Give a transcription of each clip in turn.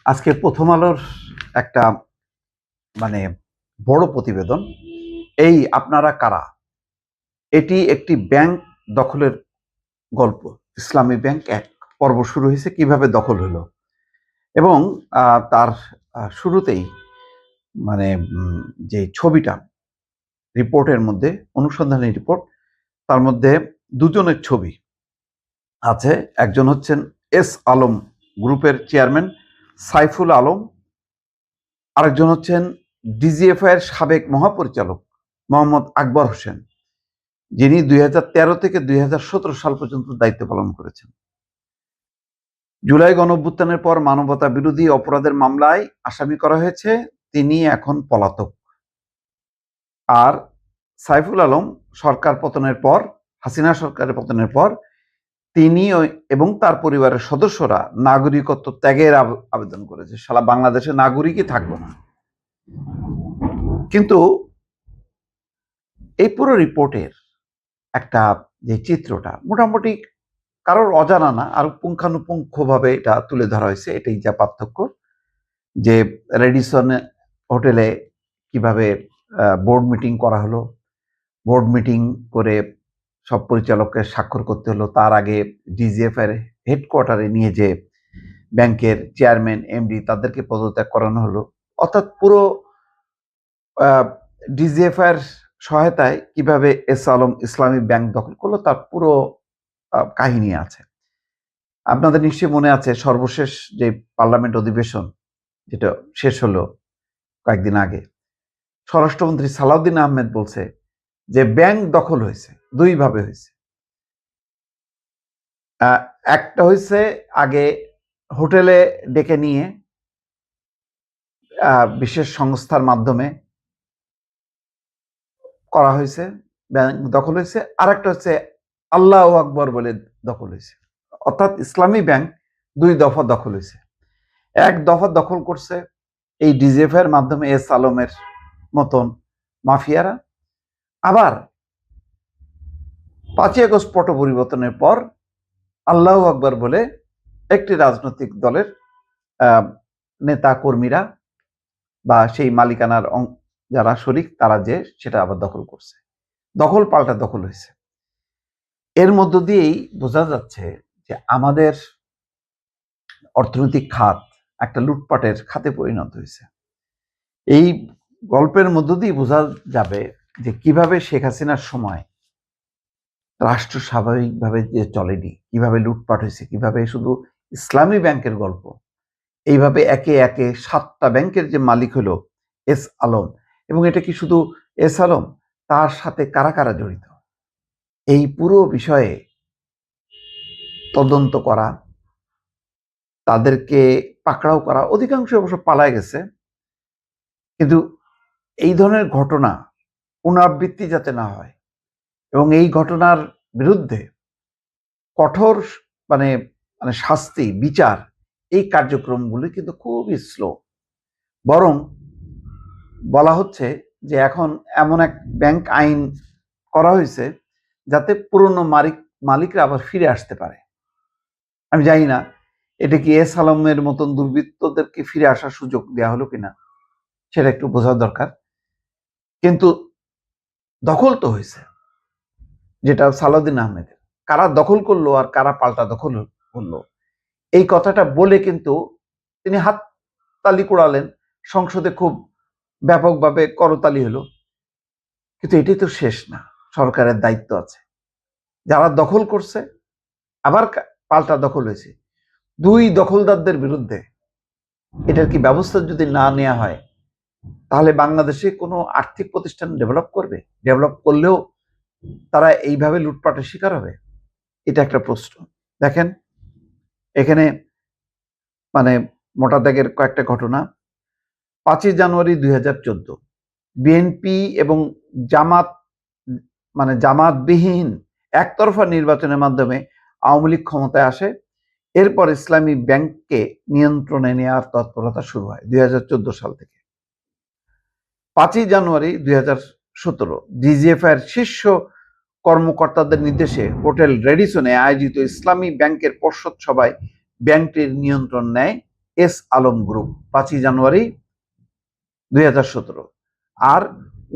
আজকে প্রথম আলোর একটা মানে বড় প্রতিবেদন, এই আপনারা কারা। এটি একটি ব্যাংক দখলের গল্প। ইসলামী ব্যাংক এক পর্ব শুরু হয়েছে, কিভাবে দখল হলো। এবং তার শুরুতেই মানে যে ছবিটা রিপোর্টের মধ্যে, অনুসন্ধানী রিপোর্ট, তার মধ্যে দুজনের ছবি আছে। একজন হচ্ছেন এস আলম গ্রুপের চেয়ারম্যান সাইফুল আলম, আরেকজন হচ্ছেন ডিজিএফআই এর সাবেক মহাপরিচালক মোহাম্মদ আকবর হোসেন, যিনি 2013 থেকে 2017 সাল পর্যন্ত দায়িত্ব পালন করেছেন। জুলাই গণঅভ্যুত্থানের পর মানবতা বিরোধী অপরাধের মামলায় আসামি করা হয়েছে, তিনি এখন পলাতক। আর সাইফুল আলম সরকার পতনের পর, হাসিনা সরকারের পতনের পর, তিনি এবং তার পরিবারের সদস্যরা নাগরিকত্ব ত্যাগের আবেদন করেছে। সারা বাংলাদেশে নাগরিকই থাকবো না। কিন্তু এই পুরো রিপোর্টের একটা যে চিত্রটা মোটামুটি কারোর অজানা না, আর পুঙ্খানুপুঙ্খভাবে এটা তুলে ধরা হয়েছে। এটাই যা পার্থক্য, যে রেডিসন হোটেলে কিভাবে বোর্ড মিটিং করা হলো, বোর্ড মিটিং করে সব পরিচালককে স্বাক্ষর করতে হলো, তার আগে ডিজিএফ এর হেডকোয়ার্টারে নিয়ে যে ব্যাংকের চেয়ারম্যান এমডি তাদেরকে পদত্যাগ করানো হলো। অর্থাৎ পুরো ডিজিএফ এর সহায়তায় কিভাবে এস আলম ইসলামী ব্যাংক দখল করলো তার পুরো কাহিনী আছে। আপনাদের নিশ্চয়ই মনে আছে সর্বশেষ যে পার্লামেন্ট অধিবেশন যেটা শেষ হলো কয়েকদিন আগে, স্বরাষ্ট্রমন্ত্রী সালাউদ্দিন আহমেদ বলছে যে ব্যাংক দখল হয়েছে দুই ভাবে হয়েছে। একটা হয়েছে আগে হোটেলে ডেকে নিয়ে বিশেষ সংস্থার মাধ্যমে করা হয়েছে, ব্যাংক দখল হয়েছে। আর একটা হচ্ছে আল্লাহু আকবর বলে দখল হয়েছে। অর্থাৎ ইসলামী ব্যাংক দুই দফা দখল হয়েছে। এক দফা দখল করছে এই ডিজিএফ এর মাধ্যমে এস আলমের মতন মাফিয়ারা। আবার 5ই আগস্ট পট পরিবর্তনের পর আল্লাহু আকবর বলে একটি রাজনৈতিক দলের নেতা কর্মীরা বা সেই মালিকানার যারা শরিক তারা যে সেটা আবার দখল করছে। দখল পাল্টা দখল হয়েছে। এর মধ্য দিয়েই বোঝা যাচ্ছে যে আমাদের অর্থনৈতিক খাত একটা লুটপাটের খাতে পরিণত হয়েছে। এই গল্পের মধ্য দিয়ে বোঝা যাবে যে কিভাবে শেখ হাসিনার সময় রাষ্ট্র স্বাভাবিকভাবে যে চলেনি, কিভাবে লুটপাট হয়েছে, কিভাবে শুধু ইসলামী ব্যাংকের গল্প, এইভাবে একে একে 7টা ব্যাংকের যে মালিক হলো এস আলম। এবং এটা কি শুধু এস আলম, তার সাথে কারা কারা জড়িত, এই পুরো বিষয়ে তদন্ত করা, তাদেরকে পাকড়াও করা। অধিকাংশ অবশ্য পালায় গেছে, কিন্তু এই ধরনের ঘটনা পুনরাবৃত্তি যাতে না হয় এবং এই ঘটনার বিরুদ্ধে কঠোর মানে মানে শাস্তি, বিচার, এই কার্যক্রমগুলি কিন্তু খুবই স্লো। বরং বলা হচ্ছে যে এখন এমন এক ব্যাংক আইন করা হয়েছে যাতে পুরনো মালিকরা আবার ফিরে আসতে পারে। আমি জানি না এটা কি এস আলমের মতন দুর্বৃত্তদেরকে ফিরে আসার সুযোগ দেওয়া হলো কিনা, সেটা একটু বোঝার দরকার। কিন্তু দখল তো হয়েছে, যেটা সালাউদ্দিন আহমেদের। কারা দখল করলো আর কারা পাল্টা দখল করলো, এই কথাটা বলে কিন্তু তিনি হাততালি কুড়ালেন, সংসদে খুব ব্যাপকভাবে করতালি হলো। কিন্তু এটাই তো শেষ না, সরকারের দায়িত্ব আছে। যারা দখল করছে আবার পাল্টা দখল হয়েছে, দুই দখলদারদের বিরুদ্ধে এটার কি ব্যবস্থা যদি না নেওয়া হয়, তাহলে বাংলাদেশে কোনো আর্থিক প্রতিষ্ঠান ডেভেলপ করবে? ডেভেলপ করলেও তারা এইভাবে লুটপাটের শিকার হবে? এটা একটা প্রশ্ন। দেখেন এখানে মানে মোটা দাগের কয়েকটা ঘটনা। 5ই জানুয়ারি 2014 বিএনপি এবং জামাত জামাতবিহীন একতরফা নির্বাচনের মাধ্যমে আওয়ামী লীগ ক্ষমতায় আসে। এরপর ইসলামী ব্যাংককে নিয়ন্ত্রণে নেওয়ার তৎপরতা শুরু হয় 2014 সাল থেকে। 5ই জানুয়ারি 2017 ডিজিএফআই এর শীর্ষ কর্মকর্তাদের নির্দেশে হোটেল রেডিসনে আয়োজিত ইসলামী ব্যাংকের পর্ষদ সভায় ব্যাংকটির নিয়ন্ত্রণ নেয় এস আলম গ্রুপ, 5ই জানুয়ারি 2017। আর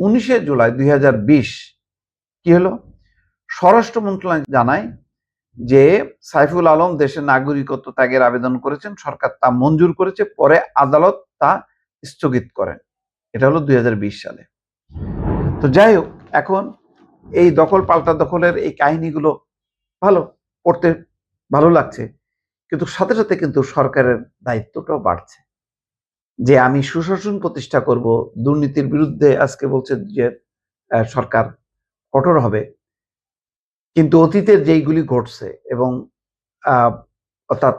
19শে জুলাই 2020 কি হলো? স্বরাষ্ট্র মন্ত্রণালয় জানায় যে সাইফুল আলম দেশের নাগরিকত্ব ত্যাগের আবেদন করেছেন, সরকার তা মঞ্জুর করেছে, পরে আদালত তা স্থগিত করেন। এটা হলো 2020 সালে। তো যাই হোক, এখন এই দখল পাল্টা দখলের এই কাহিনীগুলো ভালো, পড়তে ভালো লাগছে, কিন্তু সাথে সাথে কিন্তু সরকারের দায়িত্বটাও বাড়ছে যে আমি সুশাসন প্রতিষ্ঠা করব, দুর্নীতির বিরুদ্ধে আজকে বলছে যে সরকার কঠোর হবে, কিন্তু অতীতের যেইগুলি ঘটছে এবং অর্থাৎ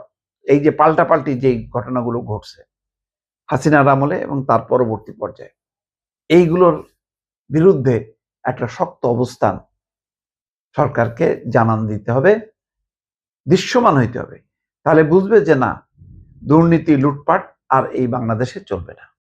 এই যে পাল্টাপাল্টি যেই ঘটনাগুলো ঘটছে হাসিনার আমলে এবং তার পরবর্তী পর্যায়ে, এইগুলোর বিরুদ্ধে একটা শক্ত অবস্থান সরকারকে জানান দিতে হবে, দৃশ্যমান হইতে হবে। তাহলে বুঝবে যে না, দুর্নীতি লুটপাট আর এই বাংলাদেশে চলবে না।